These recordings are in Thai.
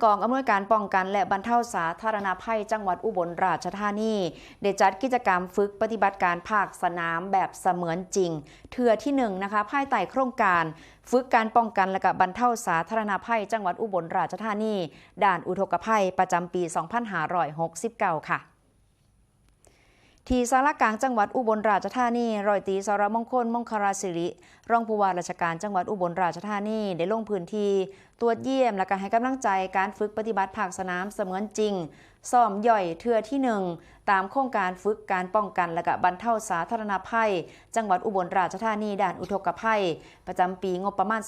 กองอำนวยการป้องกันและบรรเทาสาธารณภัยจังหวัดอุบลราชธานีได้จัดกิจกรรมฝึกปฏิบัติการภาคสนามแบบเสมือนจริงเทื่อที่1นะคะภายใต้โครงการฝึกการป้องกันและบรรเทาสาธารณภัยจังหวัดอุบลราชธานีด่านอุทกภัยประจำปี 2569 ค่ะที่สารกลางจังหวัดอุบลราชธานีร้อยตรีสรมงคลมงคลศิริรองผู้ว่าราชการจังหวัดอุบลราชธานีได้ลงพื้นที่ตรวจเยี่ยมและก็ให้กำลังใจการฝึกปฏิบัติภาคสนามเสมือนจริงซ้อมย่อยเทื่อที่1ตามโครงการฝึกการป้องกันและก็บรรเทาสาธารณภัยจังหวัดอุบลราชธานีด่านอุทกภัยประจำปีงบประมาณ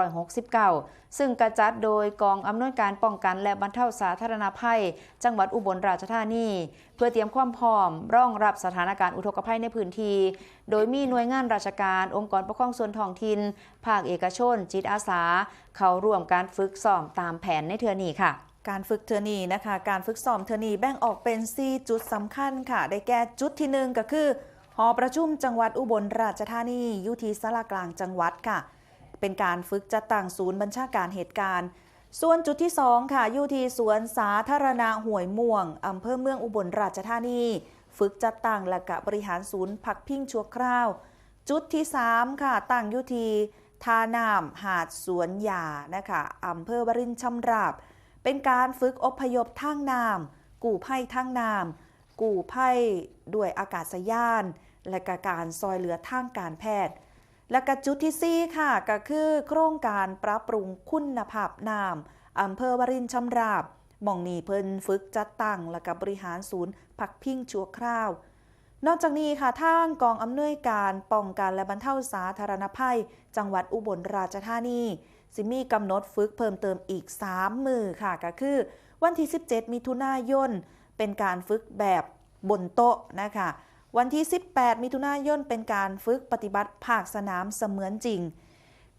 2569 ซึ่งกระจัดโดยกองอำนวยการป้องกันและบรรเทาสาธารณภัยจังหวัดอุบลราชธานีเพื่อเตรียมความพร้อมรองรับสถานการณ์อุทกภัยในพื้นที่โดยมีหน่วยงานราชการองค์กรปกครองส่วนท้องถิ่นภาคเอกชนจิตอาสาเข้าร่วมการฝึกซ้อมตามแผนในเทื่อนี้ค่ะการฝึกเทอร์นีนะคะการฝึกซ้อมเทอร์นีแบ่งออกเป็น4จุดสำคัญค่ะได้แก่จุดที่1ก็คือหอประชุมจังหวัดอุบลราชธานีอยู่ที่ศาลากลางจังหวัดค่ะเป็นการฝึกจัดตั้งศูนย์บัญชาการเหตุการณ์ส่วนจุดที่2ค่ะอยู่ที่สวนสาธารณะห้วยม่วงอำเภอเมืองอุบลราชธานีฝึกจัดตั้งและก็บริหารศูนย์พักพิงชั่วคราวจุดที่3ค่ะตั้งอยู่ที่ท่าน้ำหาดสวนหญ้านะคะอำเภอวรินชำราบเป็นการฝึกอพยพทางน้ำกู้ภัยทางน้ำกู้ภัยด้วยอากาศยานและก็การซอยเหลือทางการแพทย์และก็จุดที่4ค่ะก็คือโครงการปรับปรุงคุณภาพน้ำอำเภอวรินชำราบหม่องนี้เพิ่นฝึกจัดตั้งและก็บริหารศูนย์พักพิงชั่วคราวนอกจากนี้ค่ะทางกองอำนวยการป้องกันและบรรเทาสาธารณภัยจังหวัดอุบลราชธานีสิมีกำหนดฝึกเพิ่มเติมอีก3มื้อค่ะก็คือวันที่17มิถุนายนเป็นการฝึกแบบบนโต๊ะนะคะวันที่18มิถุนายนเป็นการฝึกปฏิบัติภาคสนามเสมือนจริง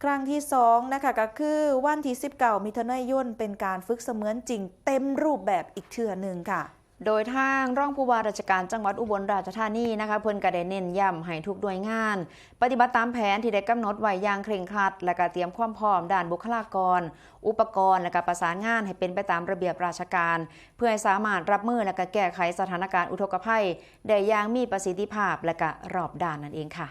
ครั้งที่2นะคะก็คือวันที่19มิถุนายนเป็นการฝึกเสมือนจริงเต็มรูปแบบอีกเทื่อนึงค่ะโดยทางรองผู้ว่าราชการจังหวัดอุบลราชธานีนะคะเพิ่นก็ได้เน้นย้ำให้ทุกหน่วยงานปฏิบัติตามแผนที่ได้กำหนดไว้อย่างเคร่งครัดและก็เตรียมความพร้อมด้านบุคลากรอุปกรณ์และก็ประสานงานให้เป็นไปตามระเบียบราชการเพื่อให้สามารถรับมือและก็แก้ไขสถานการณ์อุทกภัยได้อย่างมีประสิทธิภาพและก็รอบด้านนั่นเองค่ะ